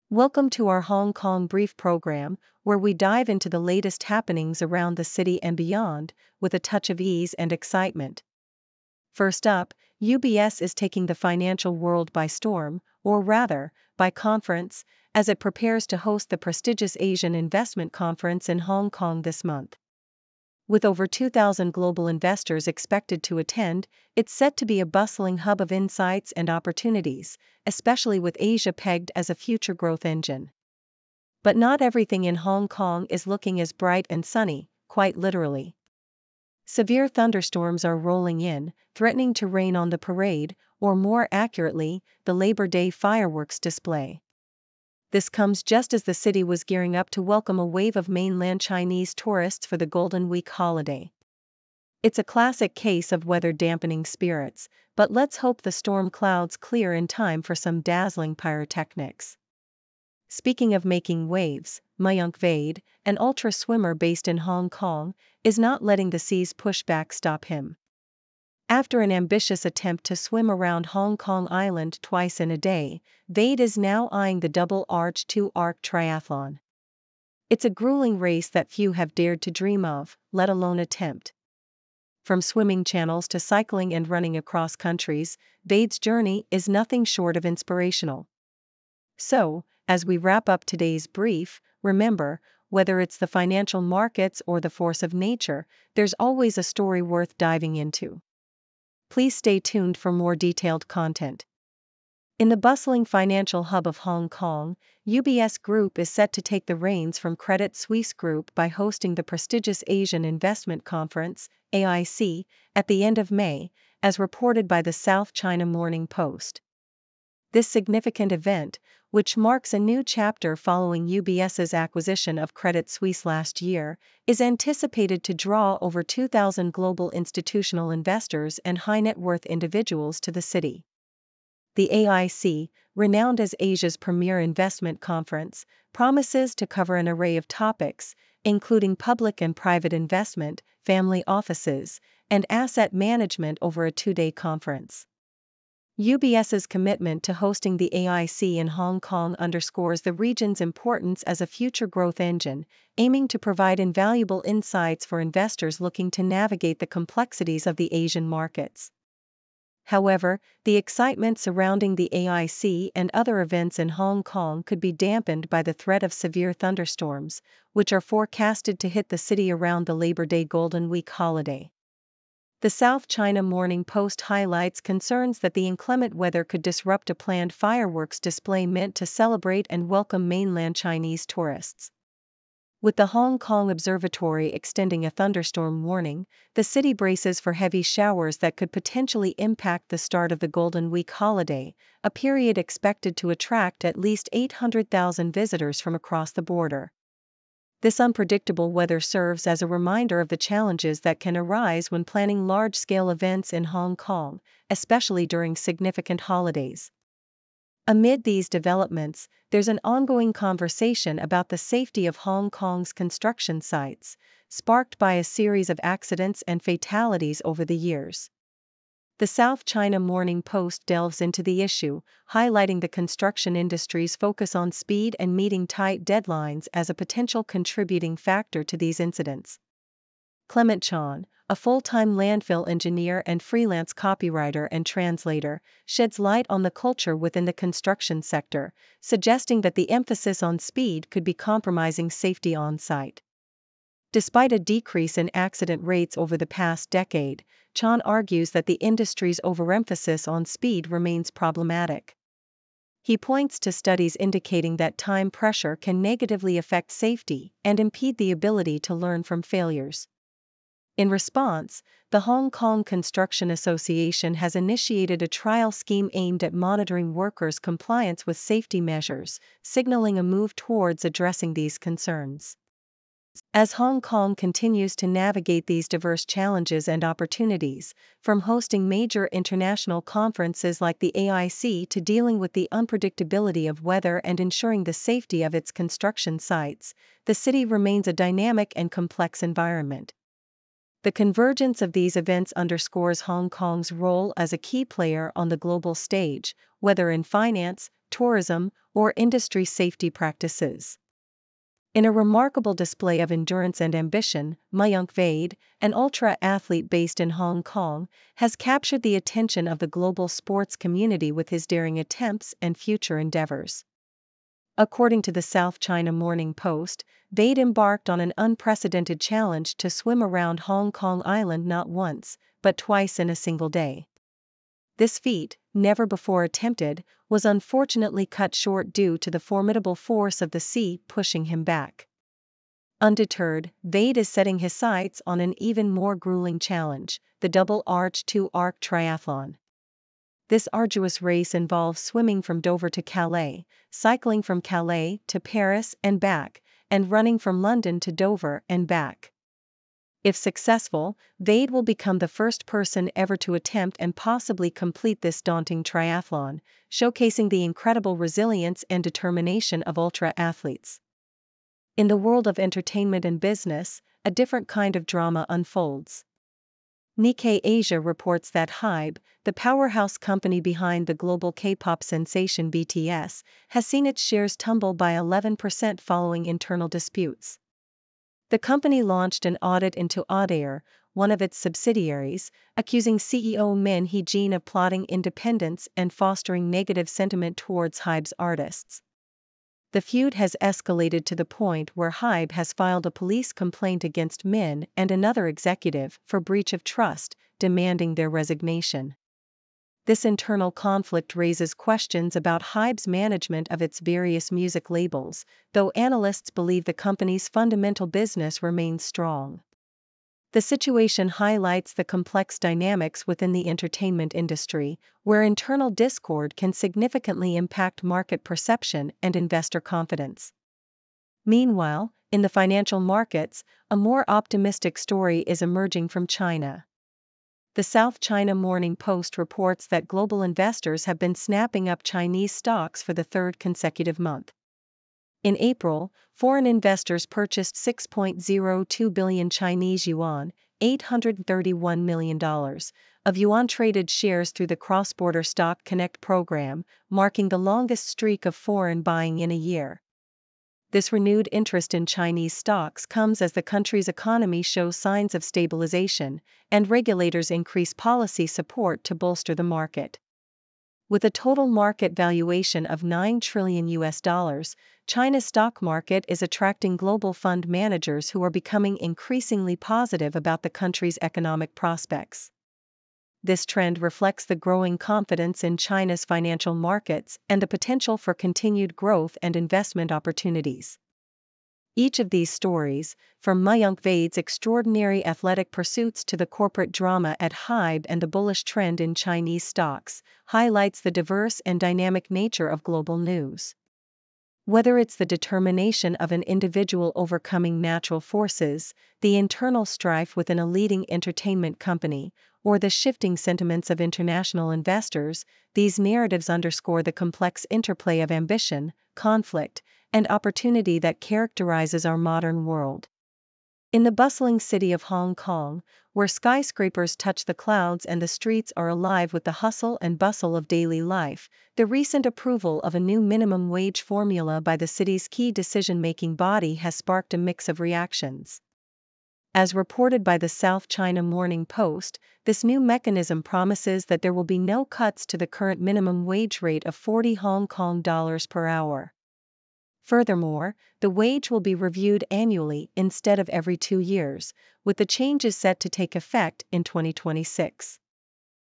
Welcome to our Hong Kong Brief program, where we dive into the latest happenings around the city and beyond, with a touch of ease and excitement. First up, UBS is taking the financial world by storm, or rather, by conference, as it prepares to host the prestigious Asian Investment Conference in Hong Kong this month. With over 2,000 global investors expected to attend, it's set to be a bustling hub of insights and opportunities, especially with Asia pegged as a future growth engine. But not everything in Hong Kong is looking as bright and sunny, quite literally. Severe thunderstorms are rolling in, threatening to rain on the parade, or more accurately, the Labor Day fireworks display. This comes just as the city was gearing up to welcome a wave of mainland Chinese tourists for the Golden Week holiday. It's a classic case of weather dampening spirits, but let's hope the storm clouds clear in time for some dazzling pyrotechnics. Speaking of making waves, Mayank Vaid, an ultra swimmer based in Hong Kong, is not letting the sea's pushback stop him. After an ambitious attempt to swim around Hong Kong Island twice in a day, Vaid is now eyeing the double arch 2-arc triathlon. It's a grueling race that few have dared to dream of, let alone attempt. From swimming channels to cycling and running across countries, Vaid's journey is nothing short of inspirational. So, as we wrap up today's brief, remember, whether it's the financial markets or the force of nature, there's always a story worth diving into. Please stay tuned for more detailed content. In the bustling financial hub of Hong Kong, UBS Group is set to take the reins from Credit Suisse Group by hosting the prestigious Asian Investment Conference, AIC, at the end of May, as reported by the South China Morning Post. This significant event, which marks a new chapter following UBS's acquisition of Credit Suisse last year, is anticipated to draw over 2,000 global institutional investors and high-net-worth individuals to the city. The AIC, renowned as Asia's premier investment conference, promises to cover an array of topics, including public and private investment, family offices, and asset management over a 2-day conference. UBS's commitment to hosting the AIC in Hong Kong underscores the region's importance as a future growth engine, aiming to provide invaluable insights for investors looking to navigate the complexities of the Asian markets. However, the excitement surrounding the AIC and other events in Hong Kong could be dampened by the threat of severe thunderstorms, which are forecasted to hit the city around the Labor Day Golden Week holiday. The South China Morning Post highlights concerns that the inclement weather could disrupt a planned fireworks display meant to celebrate and welcome mainland Chinese tourists. With the Hong Kong Observatory extending a thunderstorm warning, the city braces for heavy showers that could potentially impact the start of the Golden Week holiday, a period expected to attract at least 800,000 visitors from across the border. This unpredictable weather serves as a reminder of the challenges that can arise when planning large-scale events in Hong Kong, especially during significant holidays. Amid these developments, there's an ongoing conversation about the safety of Hong Kong's construction sites, sparked by a series of accidents and fatalities over the years. The South China Morning Post delves into the issue, highlighting the construction industry's focus on speed and meeting tight deadlines as a potential contributing factor to these incidents. Clement Chan, a full-time landfill engineer and freelance copywriter and translator, sheds light on the culture within the construction sector, suggesting that the emphasis on speed could be compromising safety on site. Despite a decrease in accident rates over the past decade, Chan argues that the industry's overemphasis on speed remains problematic. He points to studies indicating that time pressure can negatively affect safety and impede the ability to learn from failures. In response, the Hong Kong Construction Association has initiated a trial scheme aimed at monitoring workers' compliance with safety measures, signaling a move towards addressing these concerns. As Hong Kong continues to navigate these diverse challenges and opportunities, from hosting major international conferences like the AIC to dealing with the unpredictability of weather and ensuring the safety of its construction sites, the city remains a dynamic and complex environment. The convergence of these events underscores Hong Kong's role as a key player on the global stage, whether in finance, tourism, or industry safety practices. In a remarkable display of endurance and ambition, Mayank Vaid, an ultra-athlete based in Hong Kong, has captured the attention of the global sports community with his daring attempts and future endeavors. According to the South China Morning Post, Vaid embarked on an unprecedented challenge to swim around Hong Kong Island not once, but twice in a single day. This feat, never before attempted, was unfortunately cut short due to the formidable force of the sea pushing him back. Undeterred, Vaid is setting his sights on an even more grueling challenge, the double arch 2-arc triathlon. This arduous race involves swimming from Dover to Calais, cycling from Calais to Paris and back, and running from London to Dover and back. If successful, Vaid will become the first person ever to attempt and possibly complete this daunting triathlon, showcasing the incredible resilience and determination of ultra-athletes. In the world of entertainment and business, a different kind of drama unfolds. Nikkei Asia reports that HYBE, the powerhouse company behind the global K-pop sensation BTS, has seen its shares tumble by 11% following internal disputes. The company launched an audit into Odair, one of its subsidiaries, accusing CEO Min Hee-jin of plotting independence and fostering negative sentiment towards HYBE's artists. The feud has escalated to the point where HYBE has filed a police complaint against Min and another executive for breach of trust, demanding their resignation. This internal conflict raises questions about HYBE's management of its various music labels, though analysts believe the company's fundamental business remains strong. The situation highlights the complex dynamics within the entertainment industry, where internal discord can significantly impact market perception and investor confidence. Meanwhile, in the financial markets, a more optimistic story is emerging from China. The South China Morning Post reports that global investors have been snapping up Chinese stocks for the third consecutive month. In April, foreign investors purchased 6.02 billion Chinese yuan, $831 million, of yuan-traded shares through the Cross-Border Stock Connect program, marking the longest streak of foreign buying in a year. This renewed interest in Chinese stocks comes as the country's economy shows signs of stabilization, and regulators increase policy support to bolster the market. With a total market valuation of $9 trillion, China's stock market is attracting global fund managers who are becoming increasingly positive about the country's economic prospects. This trend reflects the growing confidence in China's financial markets and the potential for continued growth and investment opportunities. Each of these stories, from Mayank Vaid's extraordinary athletic pursuits to the corporate drama at HYBE and the bullish trend in Chinese stocks, highlights the diverse and dynamic nature of global news. Whether it's the determination of an individual overcoming natural forces, the internal strife within a leading entertainment company, or the shifting sentiments of international investors, these narratives underscore the complex interplay of ambition, conflict, and opportunity that characterizes our modern world. In the bustling city of Hong Kong, where skyscrapers touch the clouds and the streets are alive with the hustle and bustle of daily life, the recent approval of a new minimum wage formula by the city's key decision-making body has sparked a mix of reactions. As reported by the South China Morning Post, this new mechanism promises that there will be no cuts to the current minimum wage rate of 40 Hong Kong dollars per hour. Furthermore, the wage will be reviewed annually instead of every 2 years, with the changes set to take effect in 2026.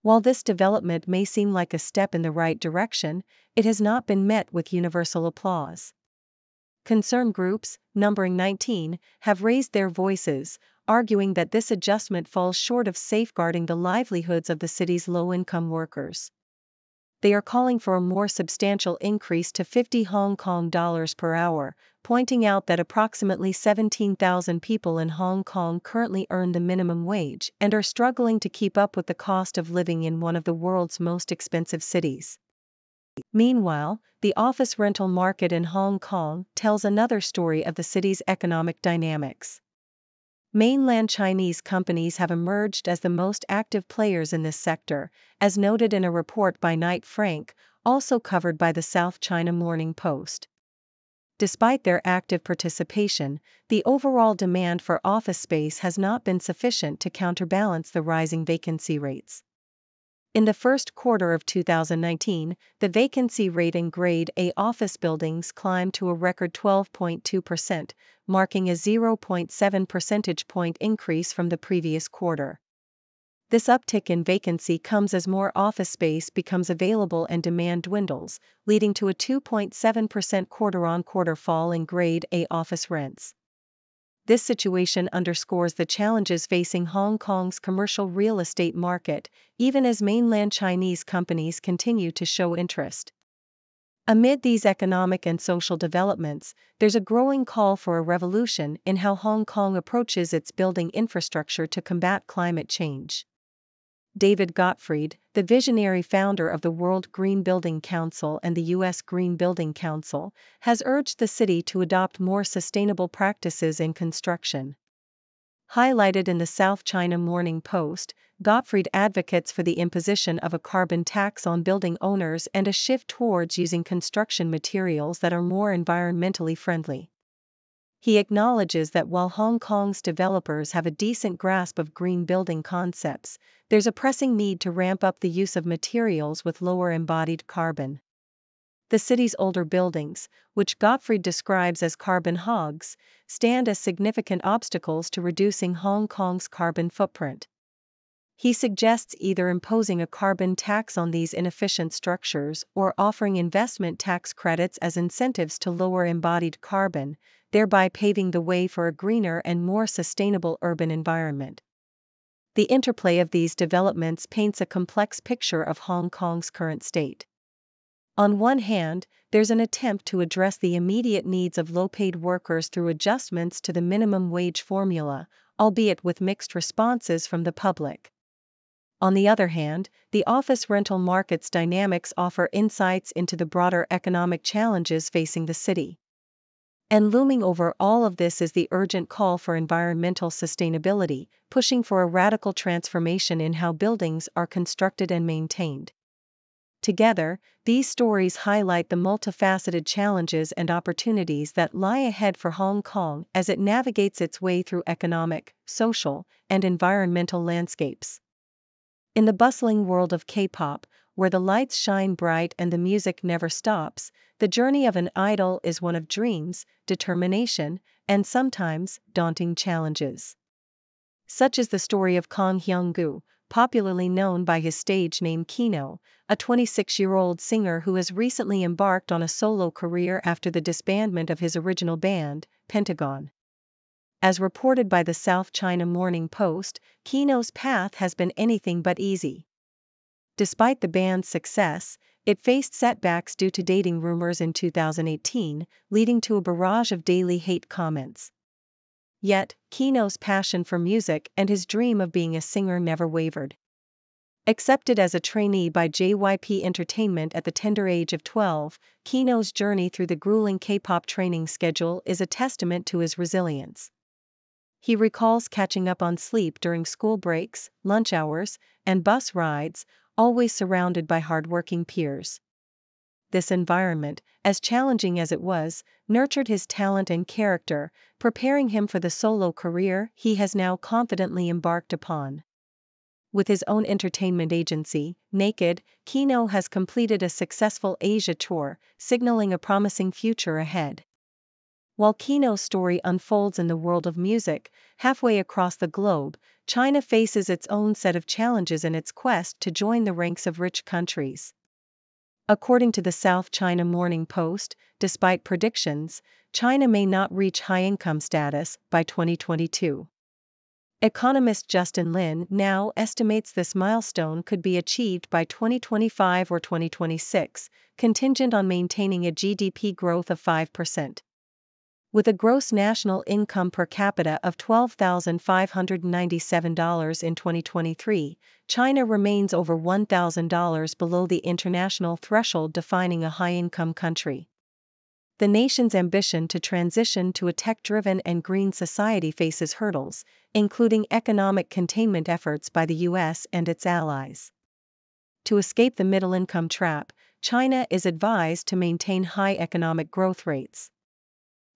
While this development may seem like a step in the right direction, it has not been met with universal applause. Concern groups, numbering 19, have raised their voices, arguing that this adjustment falls short of safeguarding the livelihoods of the city's low-income workers. They are calling for a more substantial increase to 50 Hong Kong dollars per hour, pointing out that approximately 17,000 people in Hong Kong currently earn the minimum wage and are struggling to keep up with the cost of living in one of the world's most expensive cities. Meanwhile, the office rental market in Hong Kong tells another story of the city's economic dynamics. Mainland Chinese companies have emerged as the most active players in this sector, as noted in a report by Knight Frank, also covered by the South China Morning Post. Despite their active participation, the overall demand for office space has not been sufficient to counterbalance the rising vacancy rates. In the first quarter of 2019, the vacancy rate in Grade A office buildings climbed to a record 12.2%, marking a 0.7 percentage point increase from the previous quarter. This uptick in vacancy comes as more office space becomes available and demand dwindles, leading to a 2.7% quarter-on-quarter fall in Grade A office rents. This situation underscores the challenges facing Hong Kong's commercial real estate market, even as mainland Chinese companies continue to show interest. Amid these economic and social developments, there's a growing call for a revolution in how Hong Kong approaches its building infrastructure to combat climate change. David Gottfried, the visionary founder of the World Green Building Council and the U.S. Green Building Council, has urged the city to adopt more sustainable practices in construction. Highlighted in the South China Morning Post, Gottfried advocates for the imposition of a carbon tax on building owners and a shift towards using construction materials that are more environmentally friendly. He acknowledges that while Hong Kong's developers have a decent grasp of green building concepts, there's a pressing need to ramp up the use of materials with lower embodied carbon. The city's older buildings, which Gottfried describes as carbon hogs, stand as significant obstacles to reducing Hong Kong's carbon footprint. He suggests either imposing a carbon tax on these inefficient structures or offering investment tax credits as incentives to lower embodied carbon, thereby paving the way for a greener and more sustainable urban environment. The interplay of these developments paints a complex picture of Hong Kong's current state. On one hand, there's an attempt to address the immediate needs of low-paid workers through adjustments to the minimum wage formula, albeit with mixed responses from the public. On the other hand, the office rental market's dynamics offer insights into the broader economic challenges facing the city. And looming over all of this is the urgent call for environmental sustainability, pushing for a radical transformation in how buildings are constructed and maintained. Together, these stories highlight the multifaceted challenges and opportunities that lie ahead for Hong Kong as it navigates its way through economic, social, and environmental landscapes. In the bustling world of K-pop, where the lights shine bright and the music never stops, the journey of an idol is one of dreams, determination, and sometimes daunting challenges. Such is the story of Kang Hyung-gu, popularly known by his stage name Kino, a 26-year-old singer who has recently embarked on a solo career after the disbandment of his original band, Pentagon. As reported by the South China Morning Post, Kino's path has been anything but easy. Despite the band's success, it faced setbacks due to dating rumors in 2018, leading to a barrage of daily hate comments. Yet, Kino's passion for music and his dream of being a singer never wavered. Accepted as a trainee by JYP Entertainment at the tender age of 12, Kino's journey through the grueling K-pop training schedule is a testament to his resilience. He recalls catching up on sleep during school breaks, lunch hours, and bus rides, always surrounded by hardworking peers. This environment, as challenging as it was, nurtured his talent and character, preparing him for the solo career he has now confidently embarked upon. With his own entertainment agency, Naked, Kino has completed a successful Asia tour, signaling a promising future ahead. While Kino's story unfolds in the world of music, halfway across the globe, China faces its own set of challenges in its quest to join the ranks of rich countries. According to the South China Morning Post, despite predictions, China may not reach high-income status by 2022. Economist Justin Lin now estimates this milestone could be achieved by 2025 or 2026, contingent on maintaining a GDP growth of 5%. With a gross national income per capita of $12,597 in 2023, China remains over $1,000 below the international threshold defining a high-income country. the nation's ambition to transition to a tech-driven and green society faces hurdles, including economic containment efforts by the US and its allies. To escape the middle-income trap, China is advised to maintain high economic growth rates.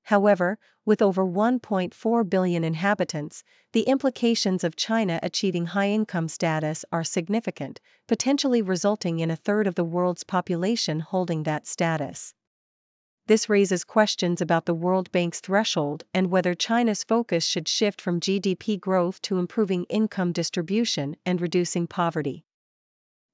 However, with over 1.4 billion inhabitants, the implications of China achieving high-income status are significant, potentially resulting in a third of the world's population holding that status. This raises questions about the World Bank's threshold and whether China's focus should shift from GDP growth to improving income distribution and reducing poverty.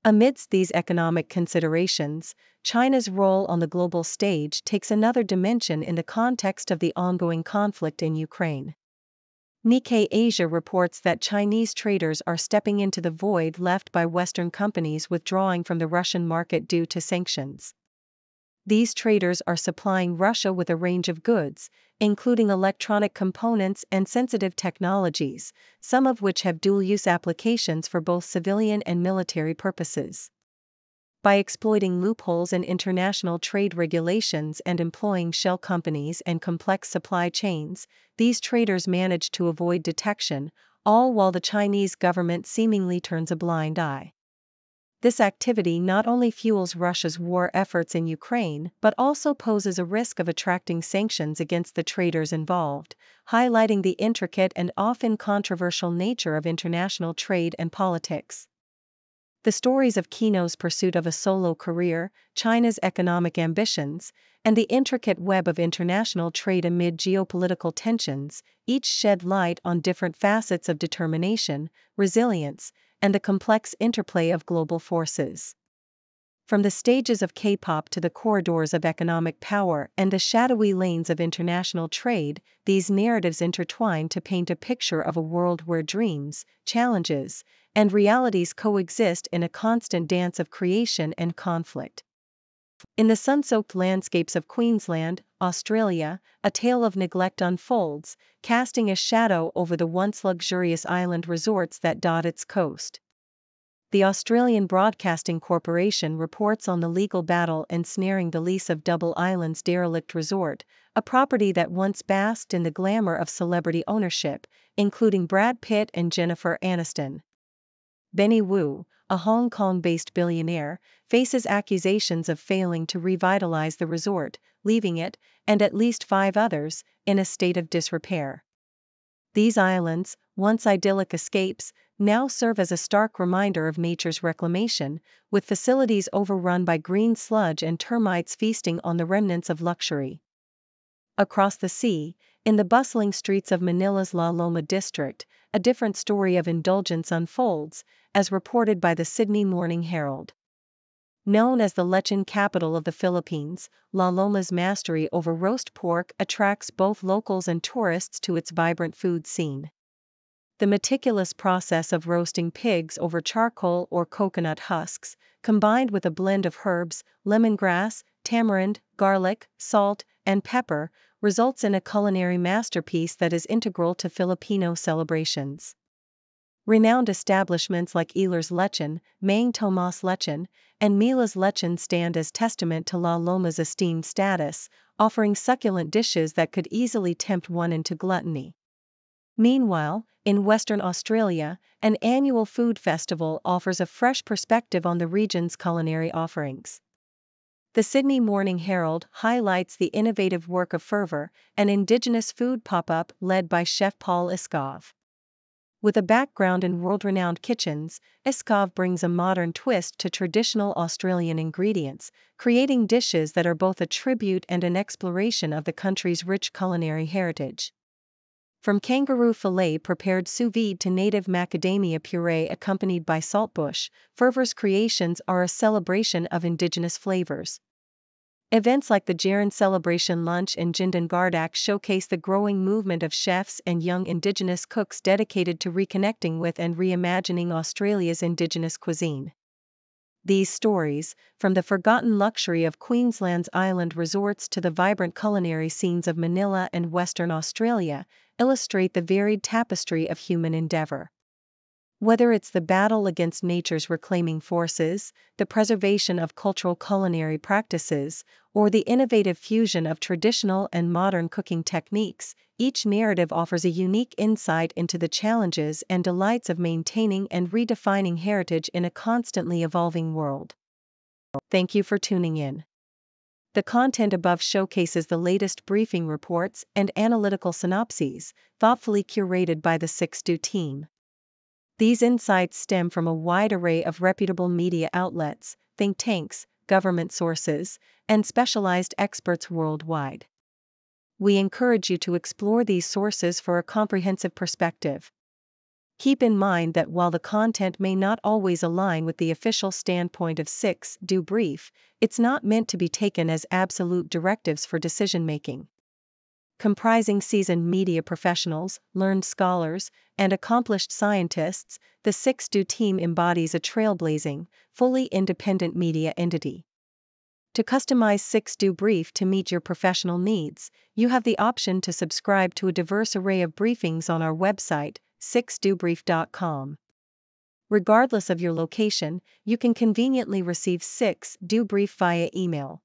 Amidst these economic considerations, China's role on the global stage takes another dimension in the context of the ongoing conflict in Ukraine. Nikkei Asia reports that Chinese traders are stepping into the void left by Western companies withdrawing from the Russian market due to sanctions. These traders are supplying Russia with a range of goods, including electronic components and sensitive technologies, some of which have dual-use applications for both civilian and military purposes. By exploiting loopholes in international trade regulations and employing shell companies and complex supply chains, these traders manage to avoid detection, all while the Chinese government seemingly turns a blind eye. This activity not only fuels Russia's war efforts in Ukraine but also poses a risk of attracting sanctions against the traders involved, highlighting the intricate and often controversial nature of international trade and politics. The stories of Kino's pursuit of a solo career, China's economic ambitions, and the intricate web of international trade amid geopolitical tensions, each shed light on different facets of determination, resilience, and the complex interplay of global forces. From the stages of K-pop to the corridors of economic power and the shadowy lanes of international trade, these narratives intertwine to paint a picture of a world where dreams, challenges, and realities coexist in a constant dance of creation and conflict. In the sun-soaked landscapes of Queensland, Australia, a tale of neglect unfolds, casting a shadow over the once luxurious island resorts that dot its coast. The Australian Broadcasting Corporation reports on the legal battle ensnaring the lease of Double Island's derelict resort, a property that once basked in the glamour of celebrity ownership, including Brad Pitt and Jennifer Aniston. Benny Wu, a Hong Kong-based billionaire, faces accusations of failing to revitalize the resort, leaving it, and at least 5 others, in a state of disrepair. These islands, once idyllic escapes, now serve as a stark reminder of nature's reclamation, with facilities overrun by green sludge and termites feasting on the remnants of luxury. Across the sea, in the bustling streets of Manila's La Loma district, a different story of indulgence unfolds, as reported by the Sydney Morning Herald. Known as the lechon capital of the Philippines, La Loma's mastery over roast pork attracts both locals and tourists to its vibrant food scene. The meticulous process of roasting pigs over charcoal or coconut husks, combined with a blend of herbs, lemongrass, tamarind, garlic, salt, and pepper, results in a culinary masterpiece that is integral to Filipino celebrations. Renowned establishments like Eler's Lechon, Mang Tomas Lechon, and Mila's Lechon stand as testament to La Loma's esteemed status, offering succulent dishes that could easily tempt one into gluttony. Meanwhile, in Western Australia, an annual food festival offers a fresh perspective on the region's culinary offerings. The Sydney Morning Herald highlights the innovative work of Fervour, an indigenous food pop-up led by Chef Paul Iskov. With a background in world-renowned kitchens, Iskov brings a modern twist to traditional Australian ingredients, creating dishes that are both a tribute and an exploration of the country's rich culinary heritage. From kangaroo fillet prepared sous vide to native macadamia puree accompanied by saltbush, Fervour's creations are a celebration of indigenous flavors. Events like the Jaron Celebration Lunch in Jindan showcase the growing movement of chefs and young indigenous cooks dedicated to reconnecting with and reimagining Australia's indigenous cuisine. These stories, from the forgotten luxury of Queensland's island resorts to the vibrant culinary scenes of Manila and Western Australia, illustrate the varied tapestry of human endeavour. Whether it's the battle against nature's reclaiming forces, the preservation of cultural culinary practices, or the innovative fusion of traditional and modern cooking techniques, each narrative offers a unique insight into the challenges and delights of maintaining and redefining heritage in a constantly evolving world. Thank you for tuning in. The content above showcases the latest briefing reports and analytical synopses, thoughtfully curated by the 6Do team. These insights stem from a wide array of reputable media outlets, think tanks, government sources, and specialized experts worldwide. We encourage you to explore these sources for a comprehensive perspective. Keep in mind that while the content may not always align with the official standpoint of 6Do Brief, it's not meant to be taken as absolute directives for decision-making. Comprising seasoned media professionals, learned scholars, and accomplished scientists, the 6Do team embodies a trailblazing, fully independent media entity. To customize 6Do Brief to meet your professional needs, you have the option to subscribe to a diverse array of briefings on our website, 6dobrief.com. Regardless of your location, you can conveniently receive 6Do Brief via email.